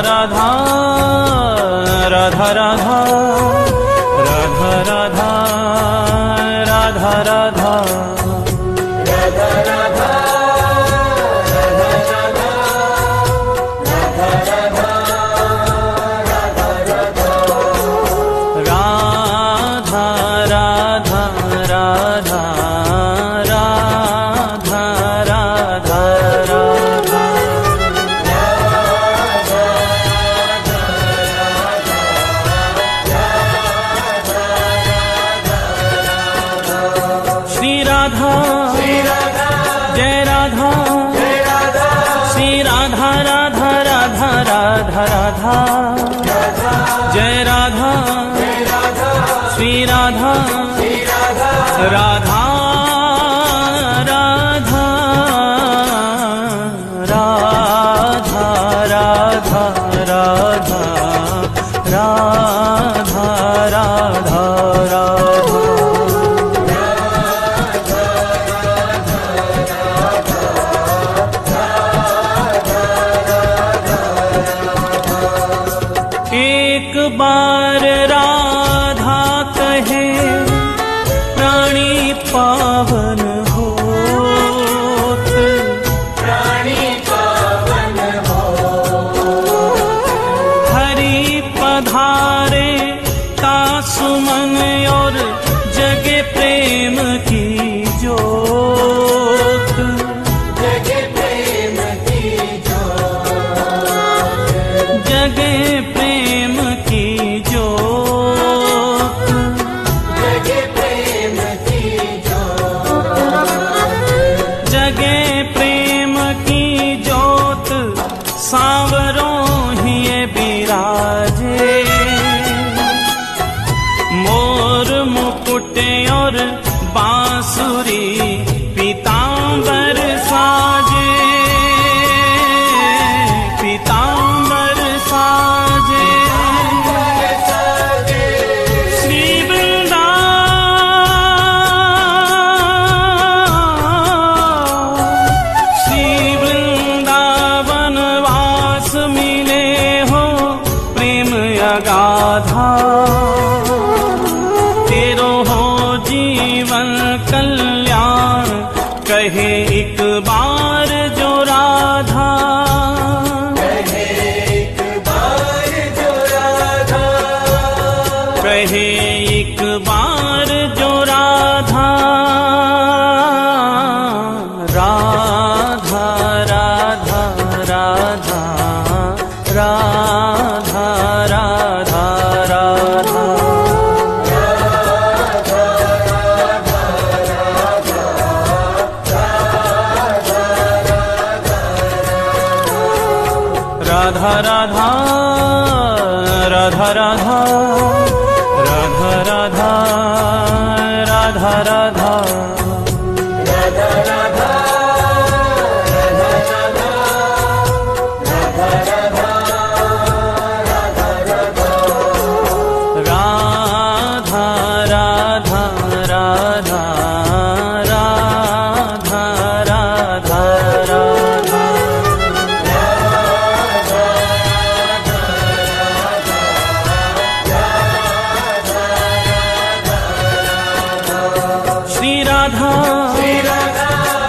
राधा राधा राधा राधा राधा राधा राधा राधा जय राधा श्री राधा राधा राधा राधा राधा राधा राधा राधा एक बार राधा कहे प्राणी पावन होत, प्राणी पावन होत, हरि पधारे तासुमन और जगे प्रेम की जोत, जगे प्रेम की जोत, जगे प्रेम की जोत, जगे प्रेम की जोत, जगे प्रेम की जोत सांवरों ही बिराजे, मोर मुकुट और बांसुरी पीतांबर साजे, पीतांबर साजे, श्री वृंदावन वास मिले हो प्रेम अगाधा, तेरो हो जीवन कल्याण कहे एक बार जो राधा, कहे एक बार जो राधा, कहे एक बार जो राधा, राधा राधा राधा राधा राधा राधा राधा राधा राधा राधा राधा राधा राधा राधा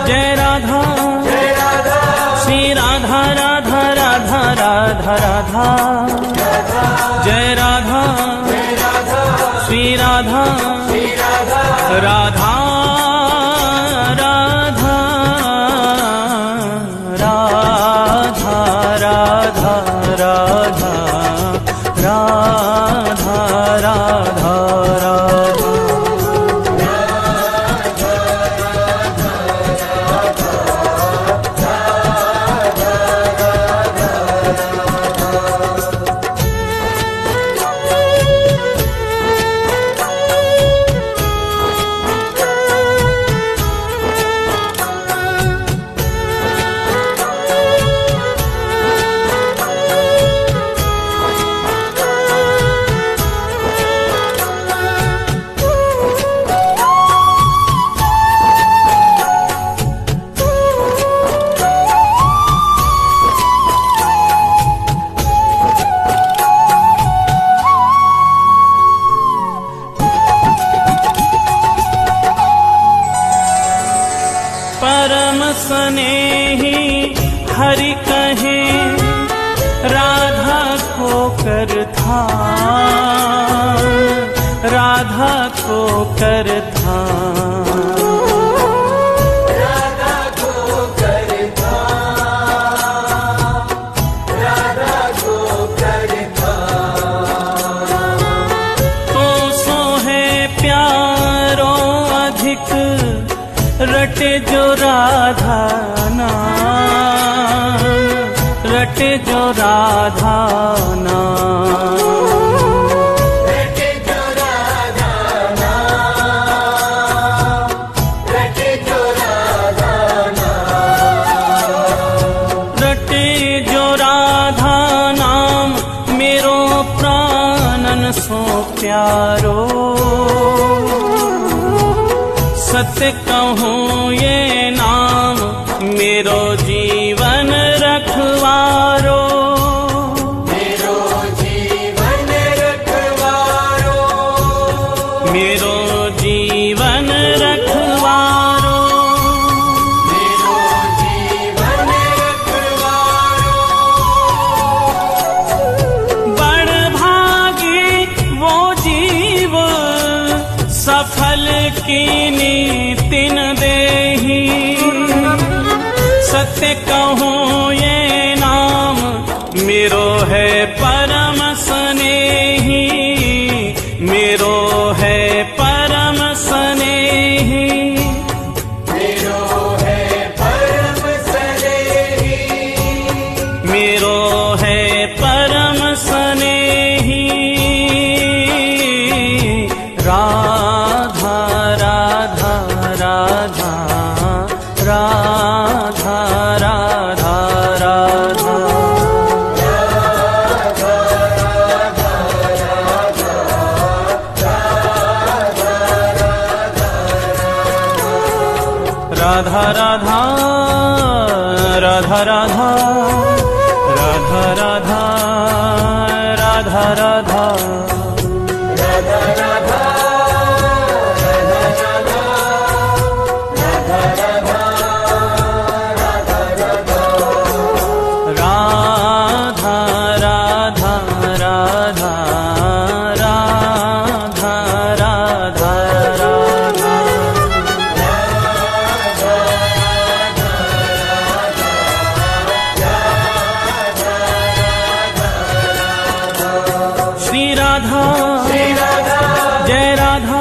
जय राधा श्री राधा राधा राधा राधा राधा, जय राधा श्री राधा राधा राधा राधा राधा राधा राधा राधा राधा स्नेही हरि कहे राधा को कर ध्यान, राधा को कर ध्यान, राधा को कर ध्यान, राधा को कर ध्यान। तो सो है प्यारो अधिक रटे जो राधा नाम, रटे जो राधा नाम, रटे जो राधा नाम, रटे जो राधा नाम, रटे जो राधा नाम मेरो प्राणन सो प्यारो। सत्य कहूँ ये नाम मेरो जीवन रखवारो, मेरो जीवन रखवारो, मेरो जीवन रखवारो, मेरो जीवन रखवारो। बड़ भागी वो जीव सफल की नीतिन देही। सत्य कहूँ ये नाम मेरो है परम स्नेही, मेरो है परम स्नेही, मेरो है परम स्नेही, मेरो है परम स्नेही। राधा राधा राधा राधा राधा राधा, राधा राधा राधा राधा राधा राधा राधा राधा, राधा राधा राधा राधा राधा राधा, श्री राधा जय राधा,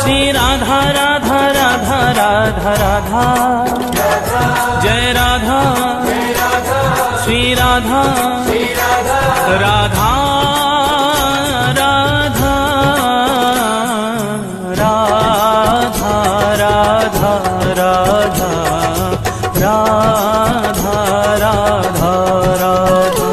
श्री राधा राधा राधा राधा राधा, जय राधा श्री राधा राधा राधा राधा राधा राधा राधा राधा राधा,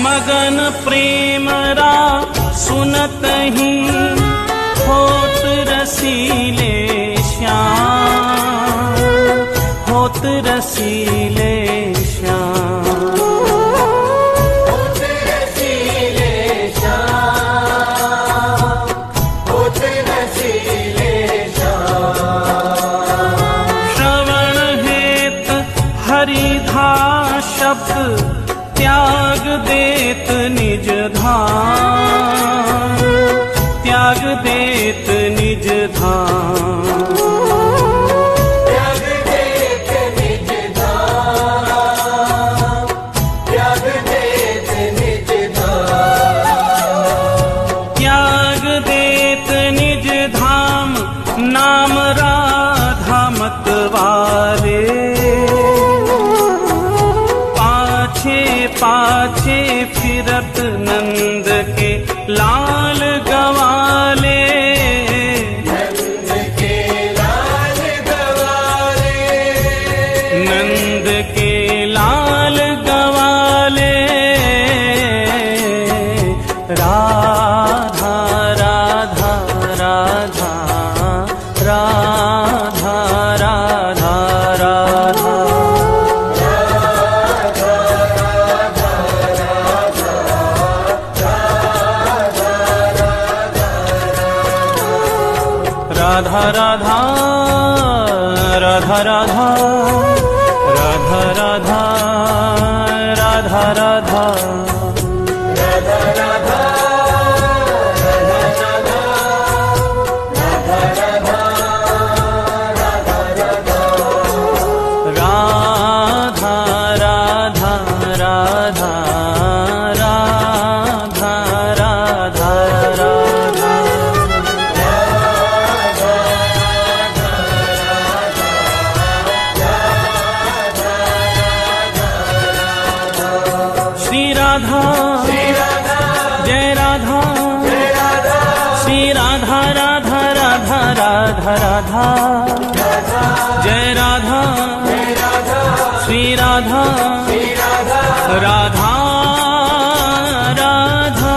मगन प्रेम रा सुनत ही होत रसीले श्याम, होत रसीले श्याम, होत रसीले श्याम, होत रसीले श्याम। श्रवण हेत हरिधा शब्द त्याग देत निज धाम, त्याग देत निज धाम, त्याग देत निज धाम, त्याग देत निज धाम, त्याग देत निज धाम, नाम राधा मतवारे। पाछे पाछे फिरत नंद के लाल गवाले, नंद के लाल गवाले, राधा राधा राधा राधा राधा राधा राधा राधा राधा राधा राधा जय राधा श्री राधा राधा राधा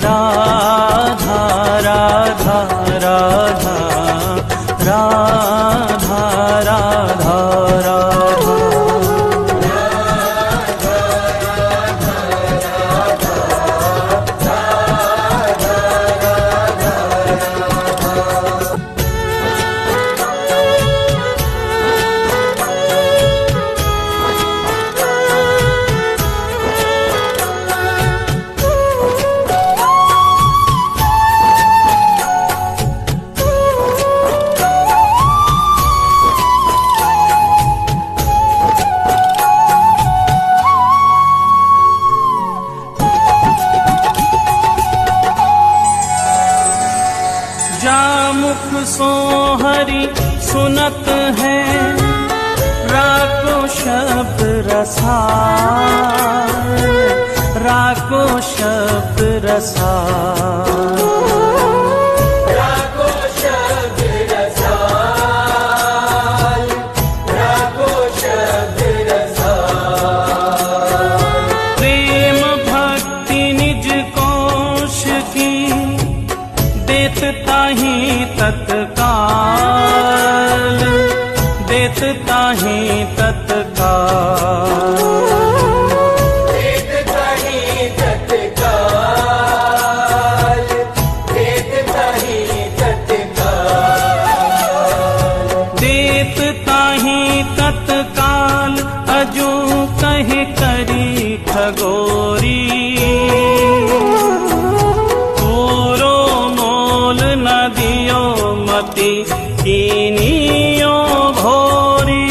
राधा राधा राधा राधा राधा जामुख सो हरि सुनत है राको शब्द रसाल राको शब्द रसाल राको शब्द रसाल राको शब्द रसाल प्रेम भक्ति निज कोश की देता ही तत्काल देता ही तत्काल देता ही तत्काल देता ही तत्काल देता ही तत्काल अजू कहे करी ठगोरी मति कीनियो भोरी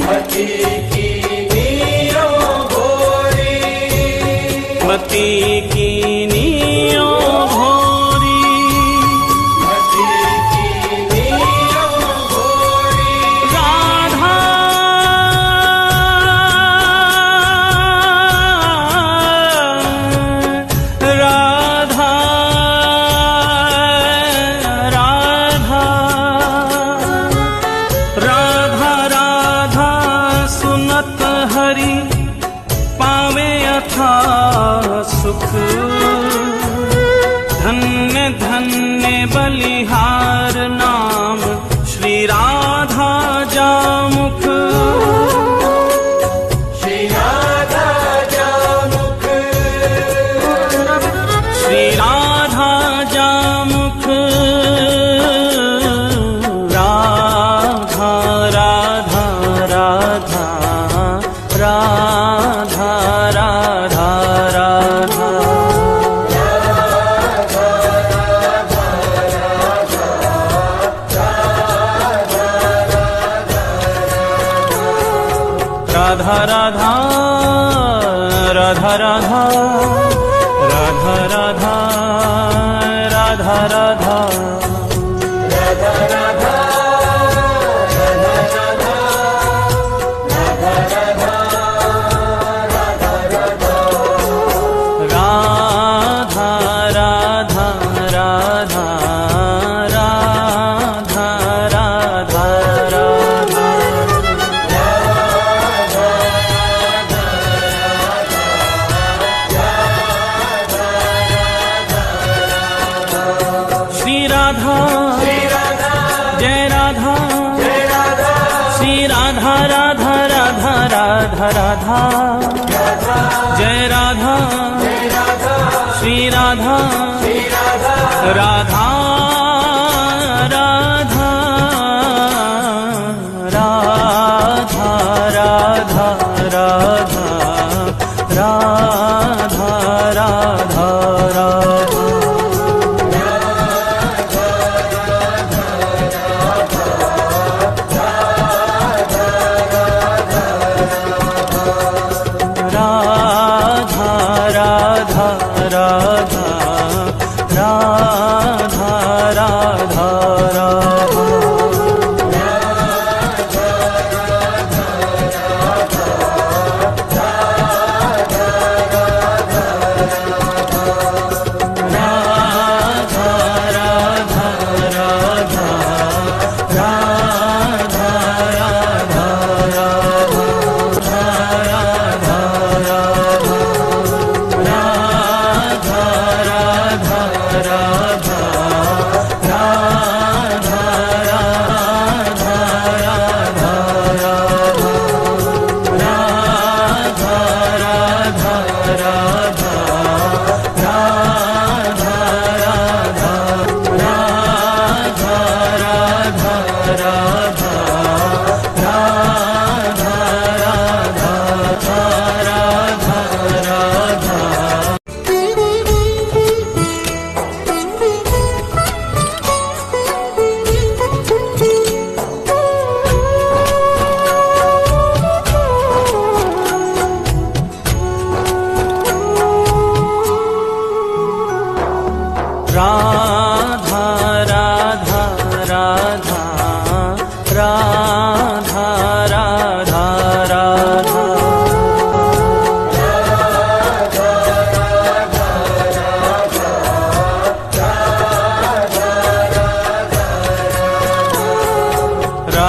मति कीनियो भोरी मति कीनियो भोरी मति कीनियो भोरी राधा राधा हरि पावे अथा सुख धन्य धन्य बलिहार नाम श्री राधा जामुख श्री राधा जामुख श्री राधा जामुख राधा राधा राधा राधा राधा राधा राधा राधा राधा राधा राधा राधा राधा राधा राधा राधा जय राधा श्री राधा राधा राधा राधा राधा राधा राधा राधा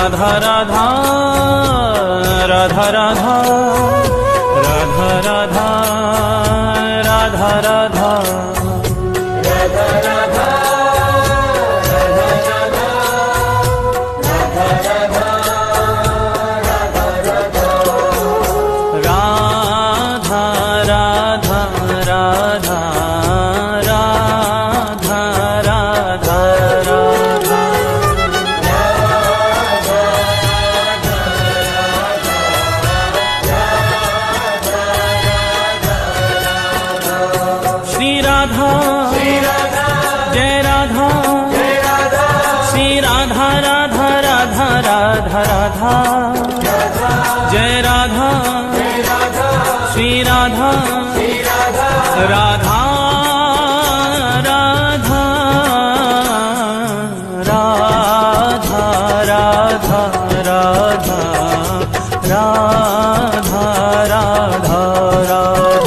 राधा राधा राधा राधा राधा राधा राधा राधा राधा जय राधा श्री राधा राधा राधा राधा राधा राधा राधा राधा राधा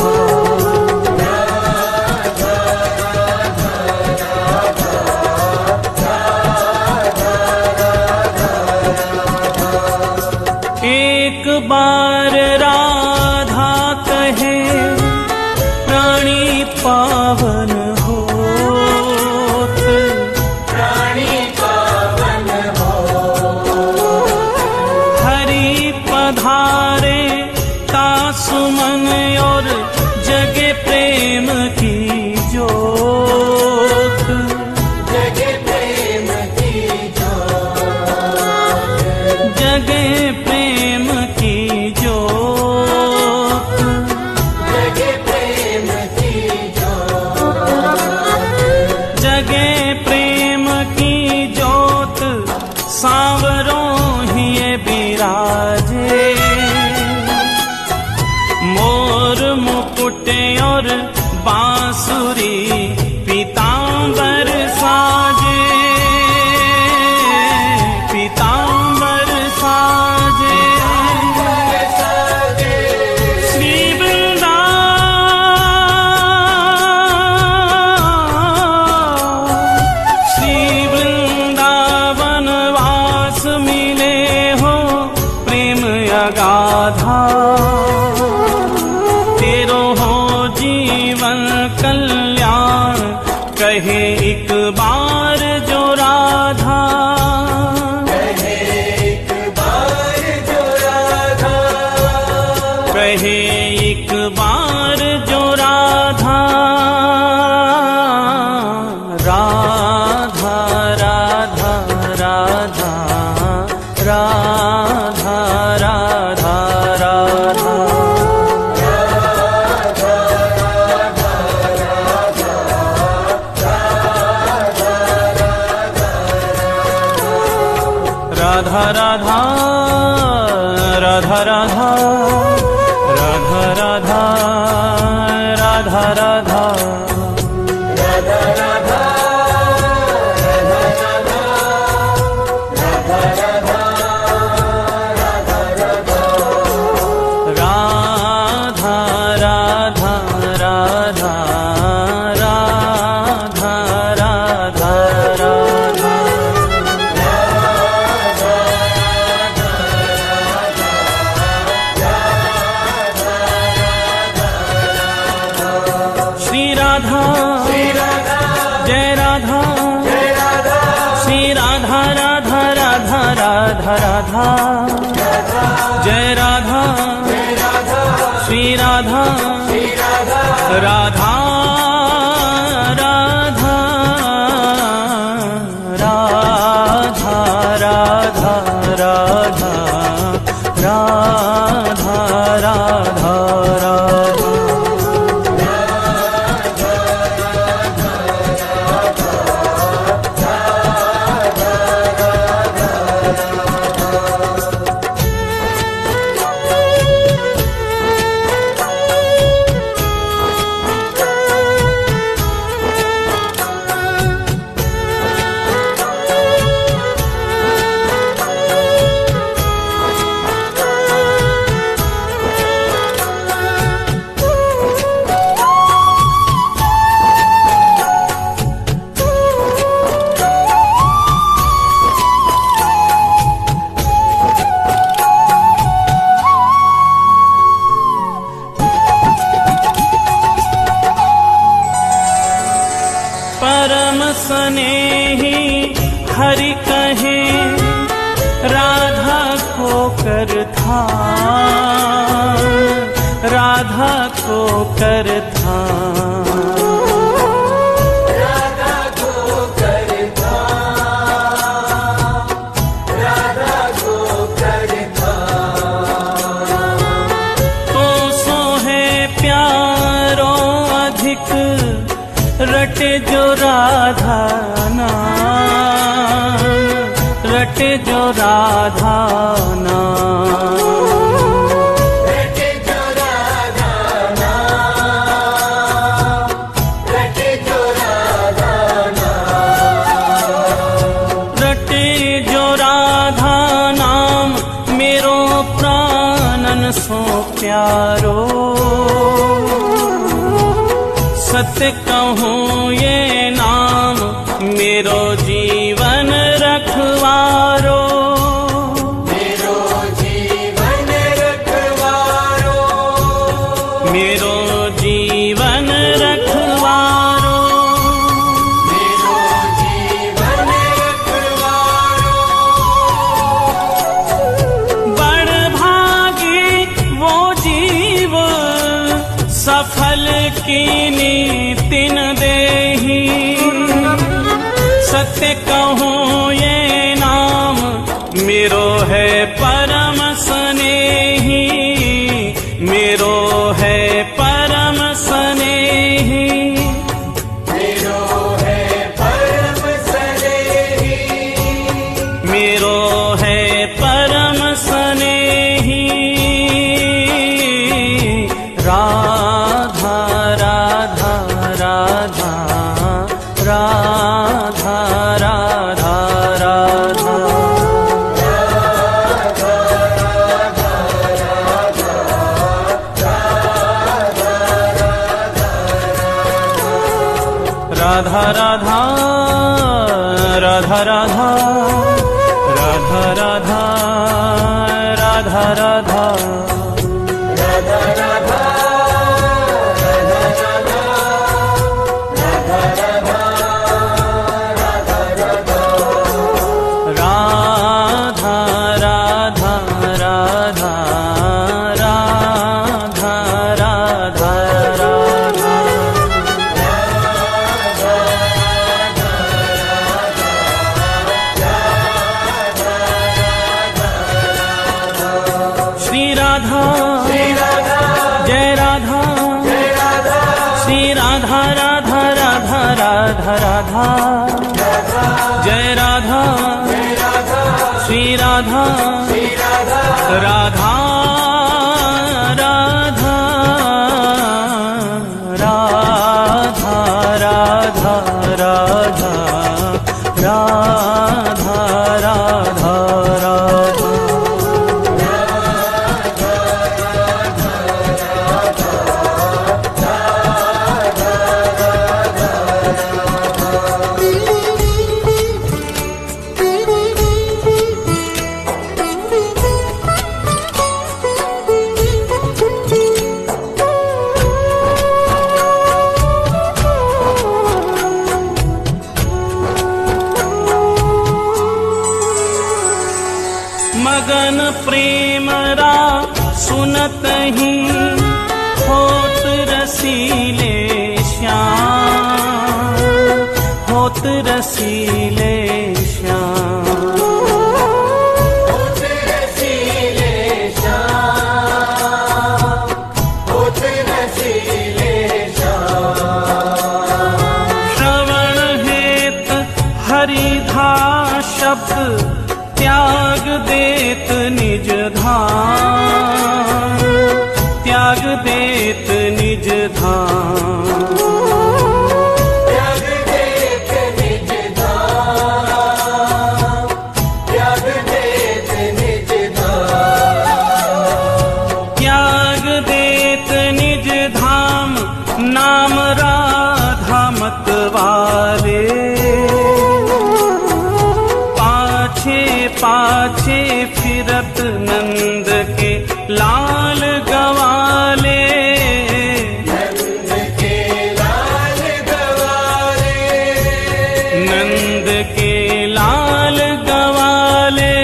राधा राधा राधा राधा राधा राधा राधा राधा राधा जय राधा श्री राधा राधा राधा राधा राधा राधा राधा राधा परम स्नेही हरि कहे राधा को कर था, राधा को कर था, राधा को कर था, राधा को कर था। तो सोहे प्यारो अधिक रटे जो राधा नाम, रटे जो राधा नाम, रटे जो राधा नाम, रटे जो राधा नाम, रटे जो राधा नाम मेरो प्राणन सो प्यारो। सत्य कहूँ ये नाम मेरो जीवन रखवारो, मेरो जीवन रखवारो, मेरो जीवन रखवारो, मेरो जीवन रखवारो। बड़ भागी वो जीव सफल कीनी तिन देही। सत्य कहूँ ये नाम मेरो है परम स्नेही, मेरो है परम स्नेही, मेरो है परम स्नेही, मेरो है परम स्नेही। राधा राधा राधा राधा राधा राधा राधा राधा राधा राधा राधा राधा राधा राधा राधा जय राधा श्री राधा राधा राधा राधा राधा राधा राधा राधा राधा मगन प्रेम रा सुनत ही होत रसीले श्याम, होत रसीले श्याम, होत रसीले श्याम, होत रसीले श्याम। श्रवण हेत हरिधा शब्द त्याग देत निज धाम, त्याग देत निज धाम, त्याग देत निज धाम, त्याग देत निज धाम। त्याग देत निज धाम, नाम राधा मतवारे, पाछे फिरत नंद के लाल गवाले, नंद के लाल गवाले, नंद के लाल गवाले।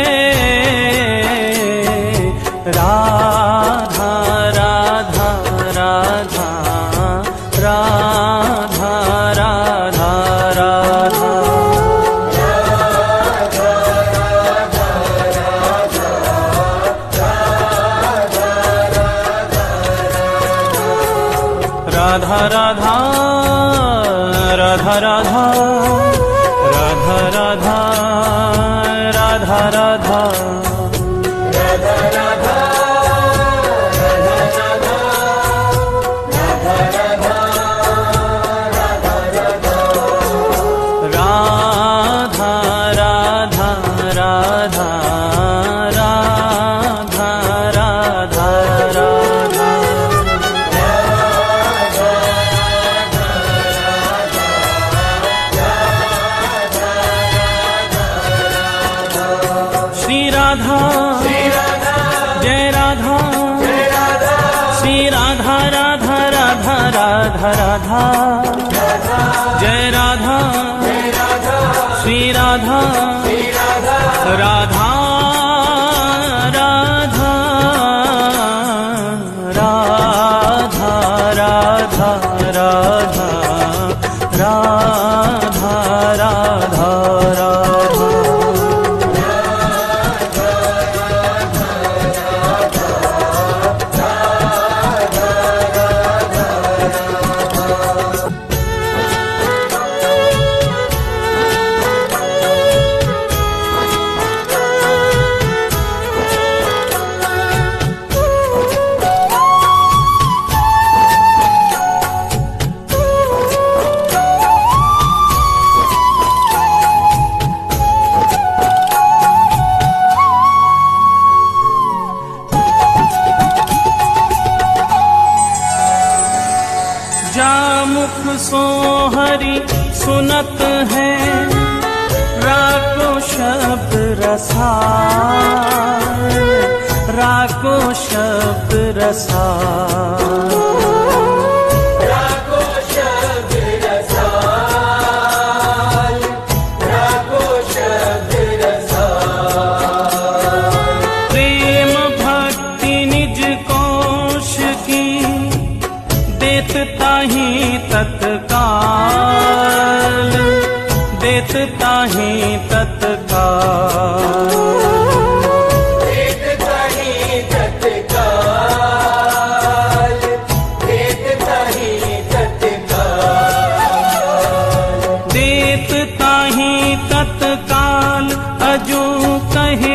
राधा राधा राधा राधा राधा राधा राधा राधा राधा राधा राधा राधा राधा राधा राधा जय राधा श्री राधा राधा राधा राधा राधा जय राधा श्री राधा राधा राधा राधा राधा राधा राधा राधा राधा जामुख सो हरि सुनत है राको शब्द रसाल, राको शब्द रसाल, राको शब्द रसाल, राको शब्द रसाल। प्रेम भक्ति निज कोश की देत ताहि तत्काल, देत ताहि तत्काल, देत ताहि तत्काल, देत ताहि तत्काल, देत ताहि तत्काल। अजू कहे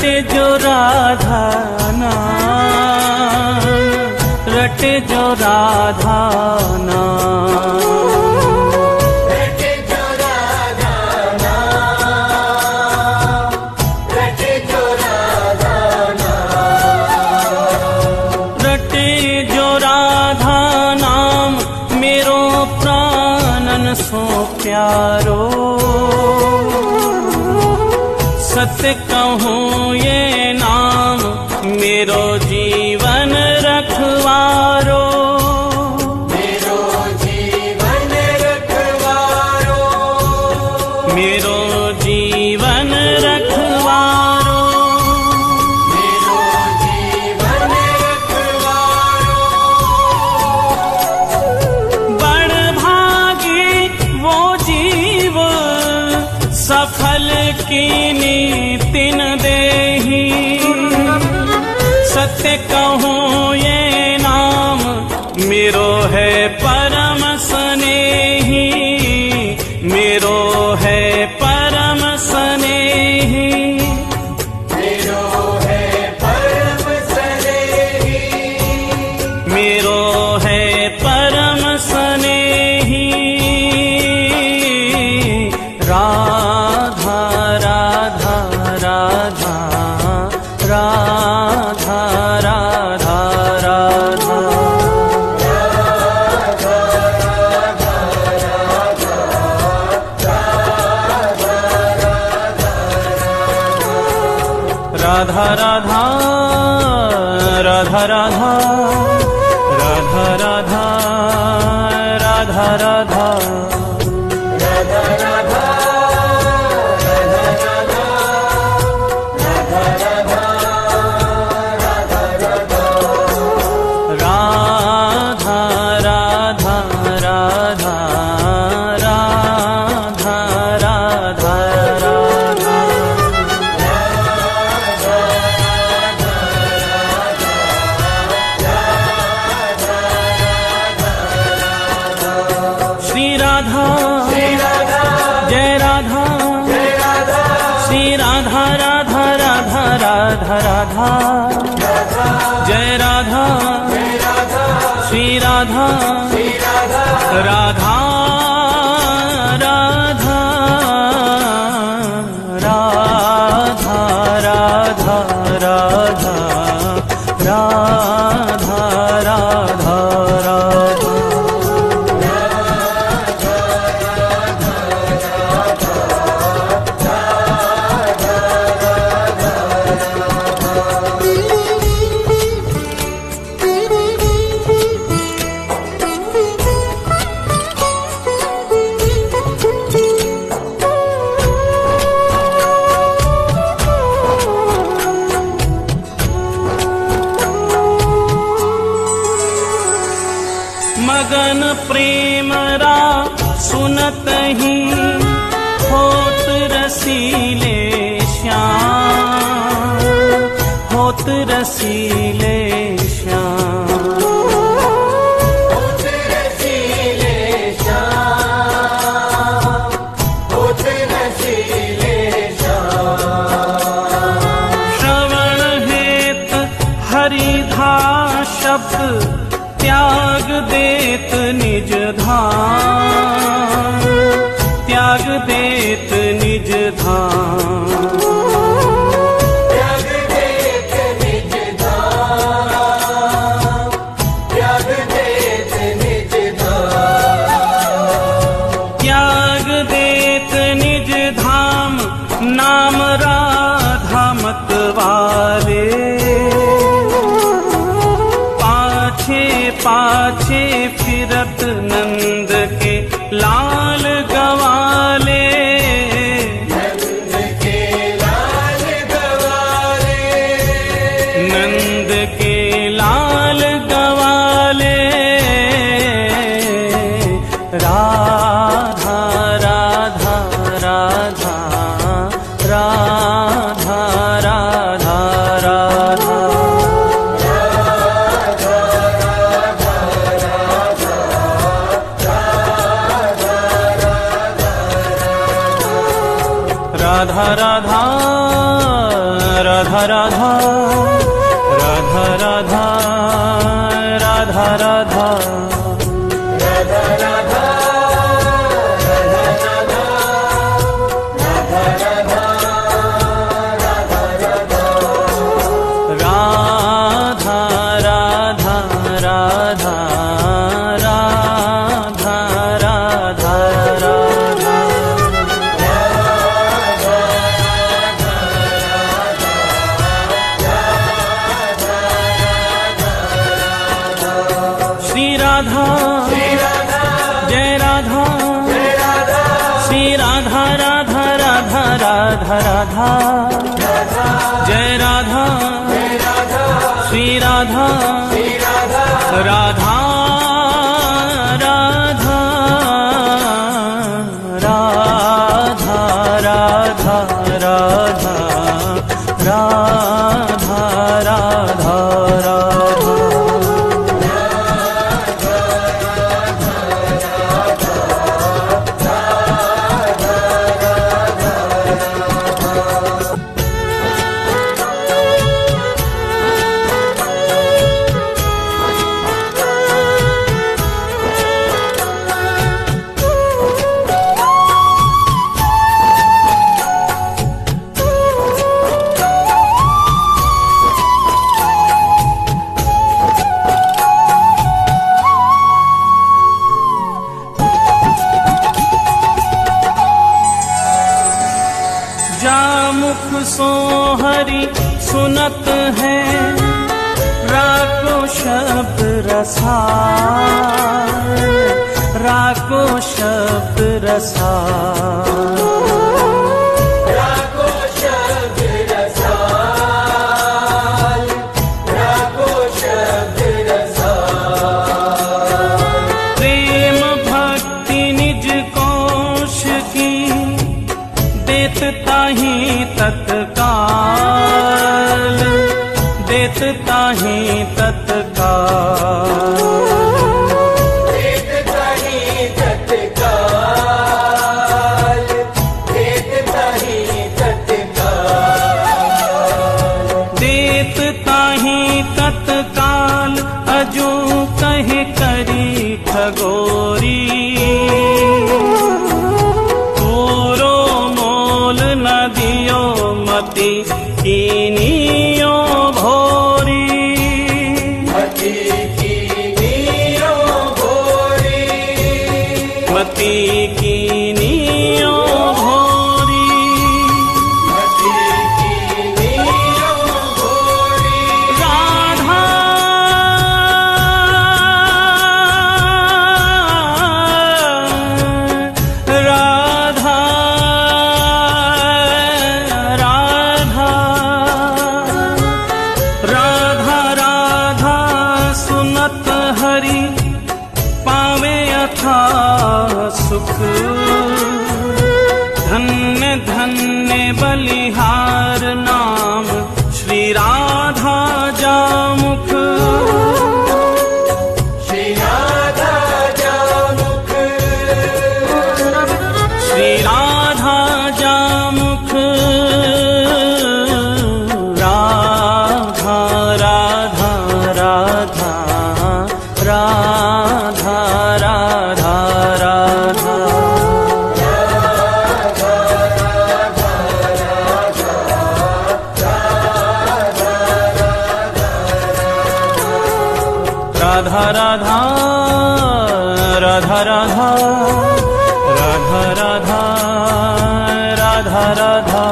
रटे जो राधा नाम, रटे जो राधा नाम, रटे जो राधा नाम, रटे जो राधा नाम, रटे जो राधा नाम मेरो प्राणन सो प्यारो। सत्य कहूँ ये नाम मेरो जीवन रखवारो, मेरो जीवन रखवारो, मेरो जीवन रखवारो, मेरो जीवन रखवारो। बड़ भागी वो जीव सफल कीनी तिन देही। सत्य कहूँ ये नाम मेरो है परम स्नेही, मेरो है परम स्नेही, मेरो है परम स्नेही, मेरो है परम स्नेही। राधा राधा राधा राधा राधा राधा, राधा राधा राधा राधा राधा राधा राधा राधा, राधा जय राधा श्री राधा राधा राधा राधा राधा राधा राधा राधा मगन प्रेम रा सुनत ही होत रसीले श्याम, होत रसीले श्याम, होत रसीले श्याम, होत रसीले श्याम। श्रवण हेत हरिधा शब्द त्याग देत निज धाम, त्याग देत निज धाम, त्याग देत निज धाम, त्याग देत निज धाम, त्याग देत निज धाम। नाम राधा मत वाले पाछे फिरत नंद के लाल गवाले, नंद के लाल गवाले, नंद के लाल गवाले। राधा राधा राधा राधा राधा राधा, राधा राधा राधा राधा राधा राधा राधा राधा राधा राधा राधा जय राधा श्री राधा राधा राधा राधा राधा राधा राधा राधा मुख सो हरि सुनत है राको शब्द रसाल राको शब्द रसाल राको शब्द रसाल राको शब्द रसाल प्रेम भक्ति निज कोश की देत ताही तत्काल देत ताही तत्काल देत ताही तत्काल देत ताही तत्काल देत ताही तत्काल अजू कहे करी ठगोरी कीनियो भोरी मती कीनियो भोरी मती कीनियो भोरी मती कीनियो भोरी राधा राधा हरि पावे अथा सुख धन्य धन्य बलिहार नाम श्री राधा जामुख श्री राधा जामुख श्री राधा जामुख राधा राधा राधा राधा राधा राधा राधा राधा राधा राधा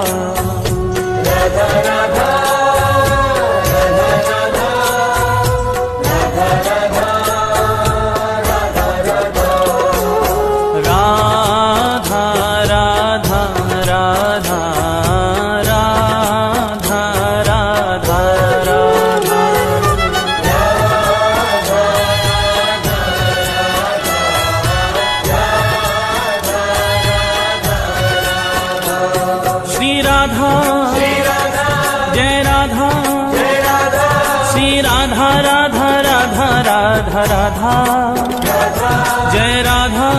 राधा राधा राधा राधा राधा जय राधा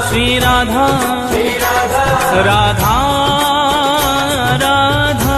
श्री राधा राधा राधा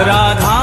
राधा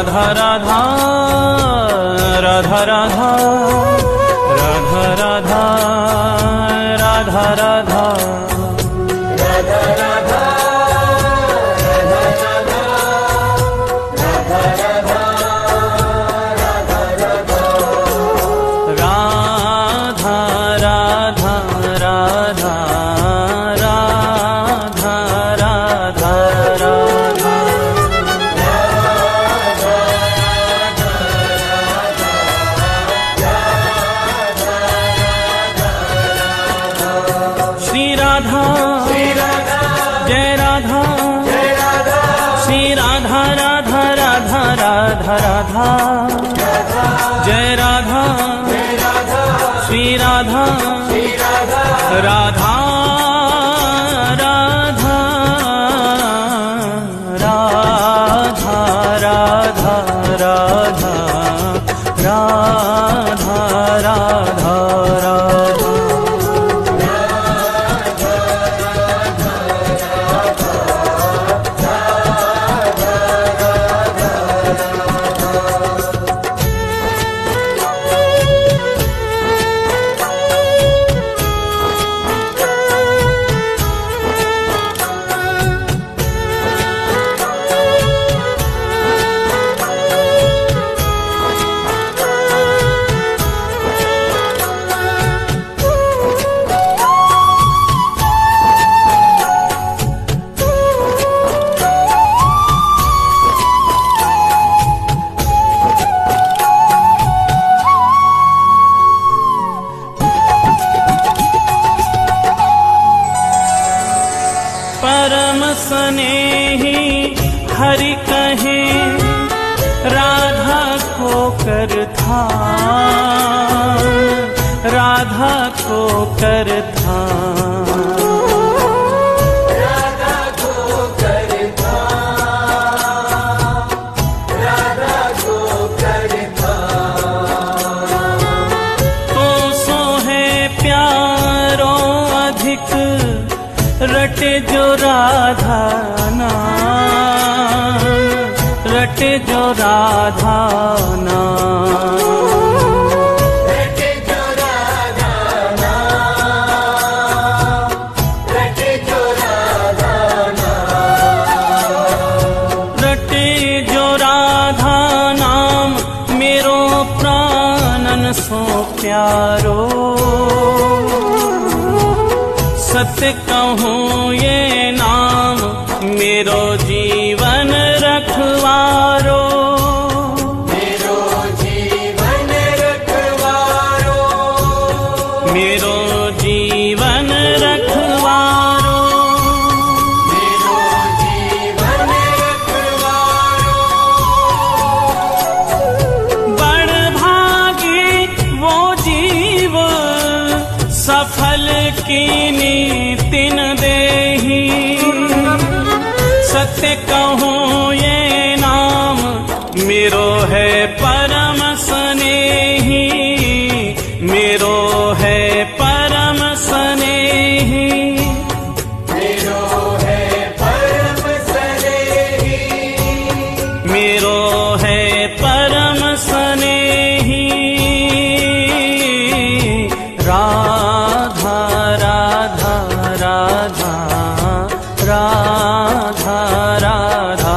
राधा राधा राधा राधा राधा राधा राधा राधा राधा जय राधा श्री राधा राधा राधा राधा राधा राधा राधा राधा राधा परम स्नेही हरि कहे राधा को कर था, राधा को कर था, राधा को कर था, राधा को कर था। तो सो है प्यारो अधिक रटे जो राधा नाम, रटे जो राधा नाम, रटे जो राधा नाम, रटे जो राधा नाम, रटे जो राधा नाम मेरो प्राणन सो प्यारो। सत्य कहूँ ये नाम मेरो जीवन रखवारो, मेरो जीवन रखवारो, मेरो जीवन रखवारो, मेरो जीवन रखवारो। बड़ भागी वो जीव सफल कीनी तिन देही। सत्य कहूँ ये नाम मेरो है परम स्नेही, मेरो है परम स्नेही, मेरो है परम स्नेही, मेरो है परम स्नेही। राधा राधा राधा राधा राधा राधा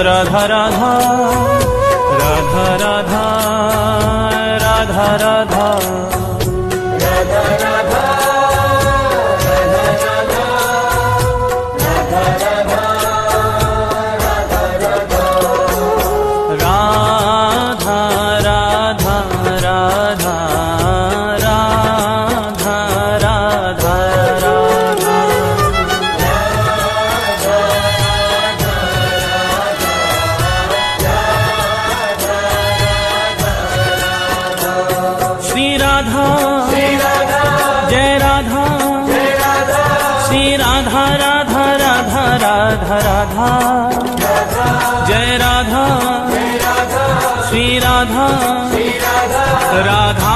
राधा राधा राधा राधा राधा राधा राधा राधा जय राधा श्री राधा राधा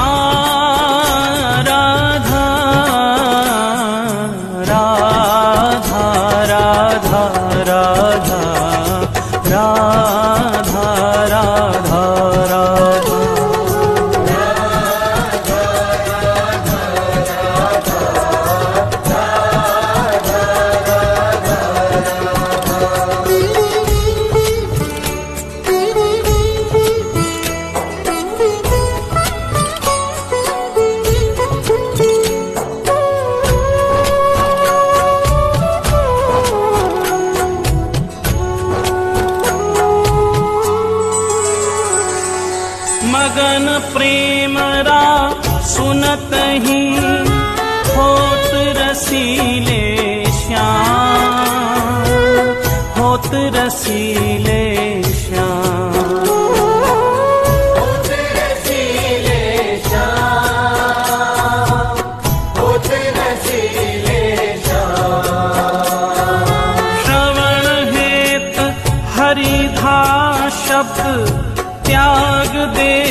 राधा राधा राधा राधा राधा राधा राधा मगन प्रेम रा सुनत ही होत रसीले श्याम, होत रसीले श्याम, होत रसीले श्याम, होत रसीले श्याम। श्रवण हेत हरिधा शब्द त्याग दे